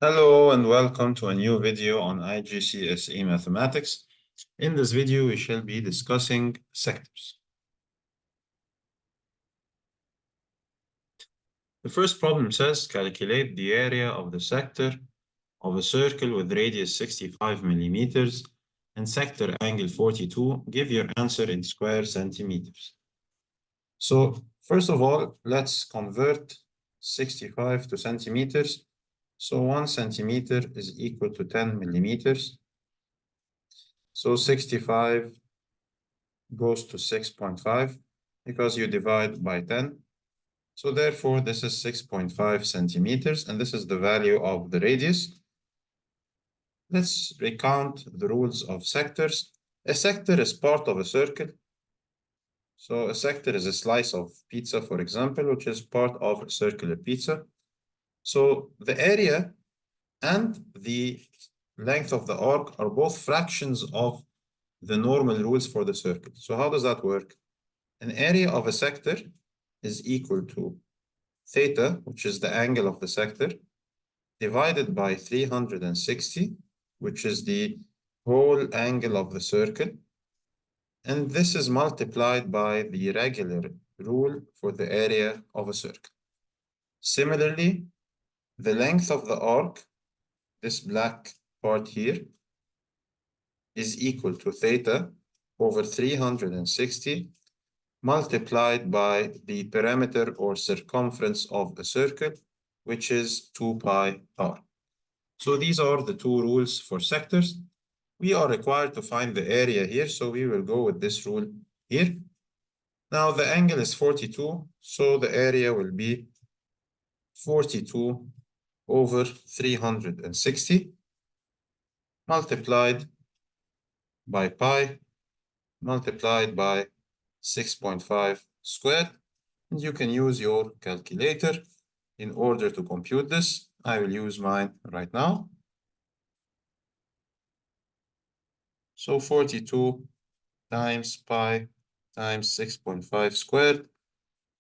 Hello and welcome to a new video on IGCSE Mathematics. In this video, we shall be discussing sectors. The first problem says calculate the area of the sector of a circle with radius 65 millimeters and sector angle 42. Give your answer in square centimeters. So first of all, let's convert 65 to centimeters. So 1 centimeter is equal to 10 millimeters. So 65 goes to 6.5 because you divide by 10. So therefore, this is 6.5 centimeters, and this is the value of the radius. Let's recount the rules of sectors. A sector is part of a circle. So a sector is a slice of pizza, for example, which is part of a circular pizza. So the area and the length of the arc are both fractions of the normal rules for the circle. So how does that work? An area of a sector is equal to theta, which is the angle of the sector, divided by 360, which is the whole angle of the circle. And this is multiplied by the regular rule for the area of a circle. Similarly, the length of the arc, this black part here, is equal to theta over 360 multiplied by the perimeter or circumference of the circle, which is 2 pi r. So these are the two rules for sectors. We are required to find the area here, so we will go with this rule here. Now the angle is 42, so the area will be 42 over 360 multiplied by pi multiplied by 6.5 squared. And you can use your calculator in order to compute this. I will use mine right now. So 42 times pi times 6.5 squared.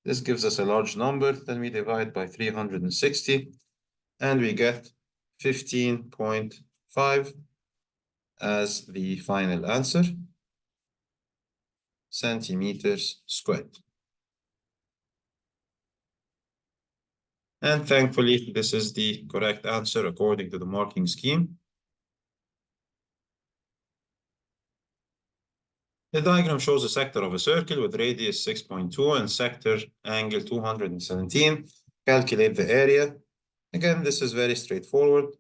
This gives us a large number. Then we divide by 360 and we get 15.5 as the final answer, centimeters squared. And thankfully, this is the correct answer according to the marking scheme. The diagram shows a sector of a circle with radius 6.2 and sector angle 217. Calculate the area. Again, this is very straightforward.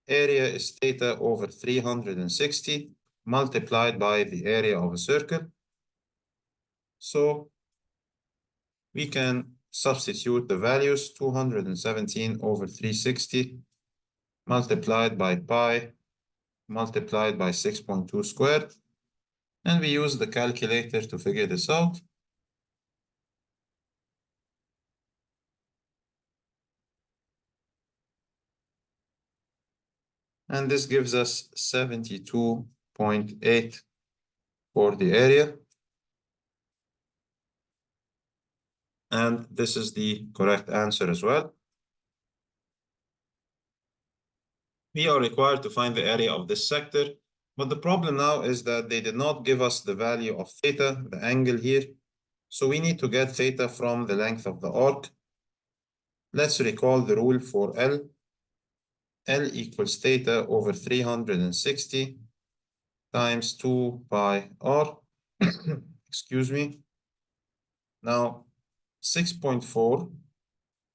Area is theta over 360 multiplied by the area of a circle. So we can substitute the values 217 over 360 multiplied by pi multiplied by 6.2 squared. And we use the calculator to figure this out. And this gives us 72.8 for the area. And this is the correct answer as well. We are required to find the area of this sector, but the problem now is that they did not give us the value of theta, the angle here. So we need to get theta from the length of the arc. Let's recall the rule for L. L equals theta over 360 times 2 pi r. Excuse me. Now, 6.4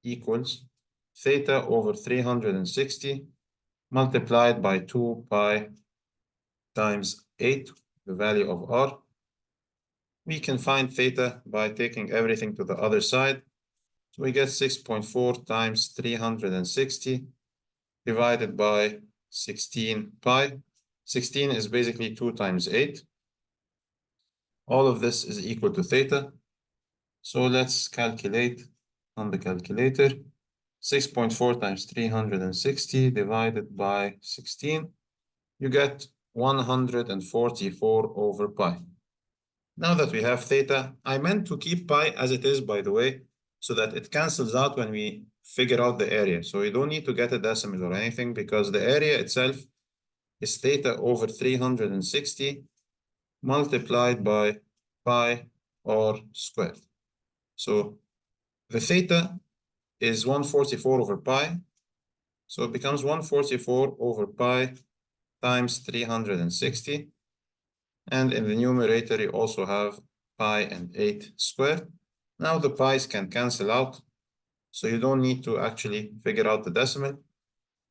equals theta over 360 multiplied by 2 pi times 8, the value of r. We can find theta by taking everything to the other side. So we get 6.4 times 360 divided by 16 pi. 16 is basically 2 times 8. All of this is equal to theta. So let's calculate on the calculator. 6.4 times 360 divided by 16. You get 144 over pi. Now that we have theta, I meant to keep pi as it is, by the way, so that it cancels out when we figure out the area. So you don't need to get a decimal or anything because the area itself is theta over 360 multiplied by pi r squared. So the theta is 144 over pi. So it becomes 144 over pi times 360. And in the numerator, you also have pi and 8 squared. Now the pi's can cancel out. So you don't need to actually figure out the decimal.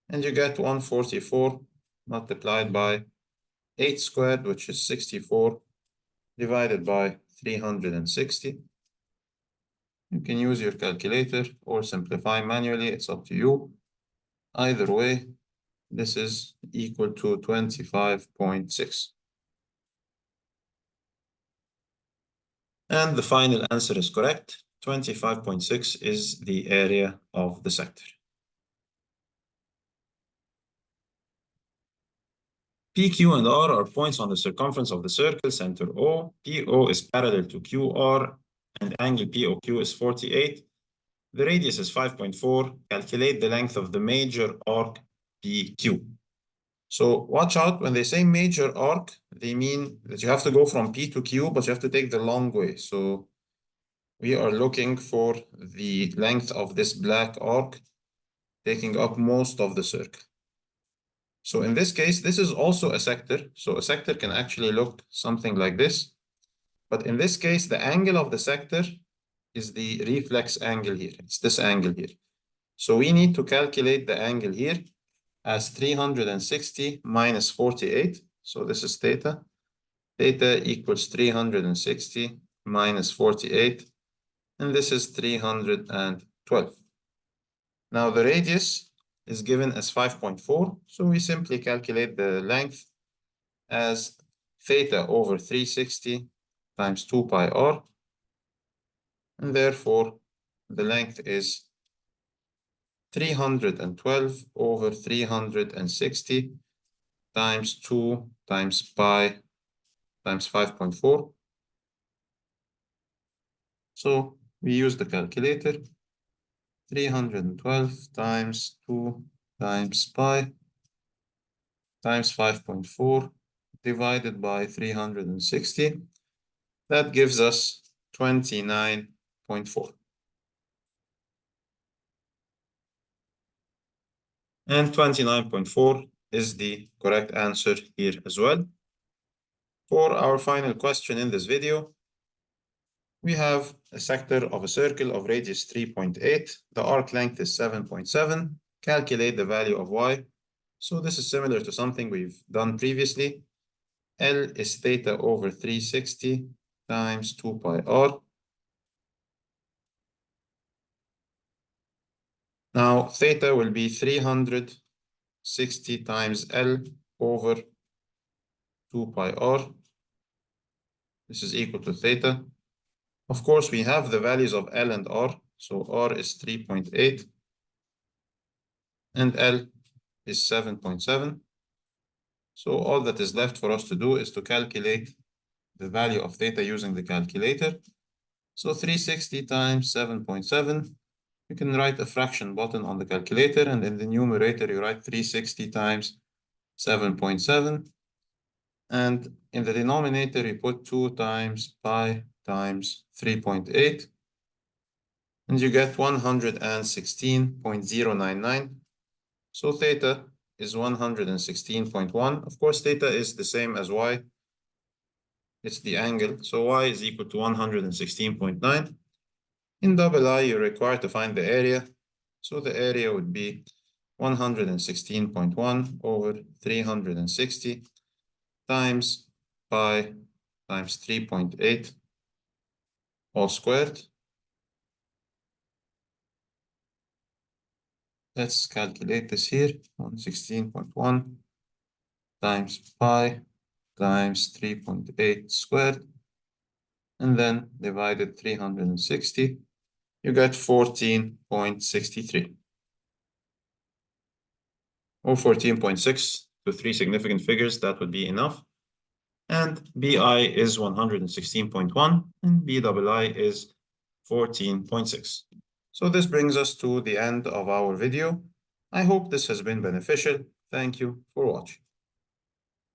And you get 144 multiplied by 8 squared, which is 64, divided by 360. You can use your calculator or simplify manually, it's up to you. Either way, this is equal to 25.6. And the final answer is correct. 25.6 is the area of the sector. P, Q, and R are points on the circumference of the circle center O. PO is parallel to QR, and angle POQ is 48. The radius is 5.4. Calculate the length of the major arc PQ. So watch out, when they say major arc, they mean that you have to go from P to Q, but you have to take the long way. So we are looking for the length of this black arc, taking up most of the circle. So in this case, this is also a sector. So a sector can actually look something like this. But in this case, the angle of the sector is the reflex angle here. It's this angle here. So we need to calculate the angle here as 360 minus 48. So this is theta. Theta equals 360 minus 48. And this is 312. Now the radius is given as 5.4. So we simply calculate the length as theta over 360 times 2 pi r. And therefore, the length is 312 over 360 times 2 times pi times 5.4. So we use the calculator. 312 times 2 times pi times 5.4 divided by 360. That gives us 29.4. And 29.4 is the correct answer here as well. For our final question in this video, we have a sector of a circle of radius 3.8. The arc length is 7.7. Calculate the value of y. So this is similar to something we've done previously. L is theta over 360 times 2 pi r. Now theta will be 360 times L over 2 pi r. This is equal to theta. Of course, we have the values of L and R. So R is 3.8 and L is 7.7. So all that is left for us to do is to calculate the value of theta using the calculator. So 360 times 7.7, you can write a fraction button on the calculator, and in the numerator, you write 360 times 7.7. And in the denominator, you put 2 times pi times 3.8. And you get 116.099. So theta is 116.1. Of course, theta is the same as y. It's the angle. So y is equal to 116.9. In double I, you're required to find the area. So the area would be 116.1 over 360 times pi times 3.8 all squared. Let's calculate this here. 116.1 times pi times 3.8 squared. And then divided 360. You get 14.63. Or 14.6 to 3 significant figures, that would be enough. And BI is 116.1 and BII is 14.6. So this brings us to the end of our video. I hope this has been beneficial. Thank you for watching.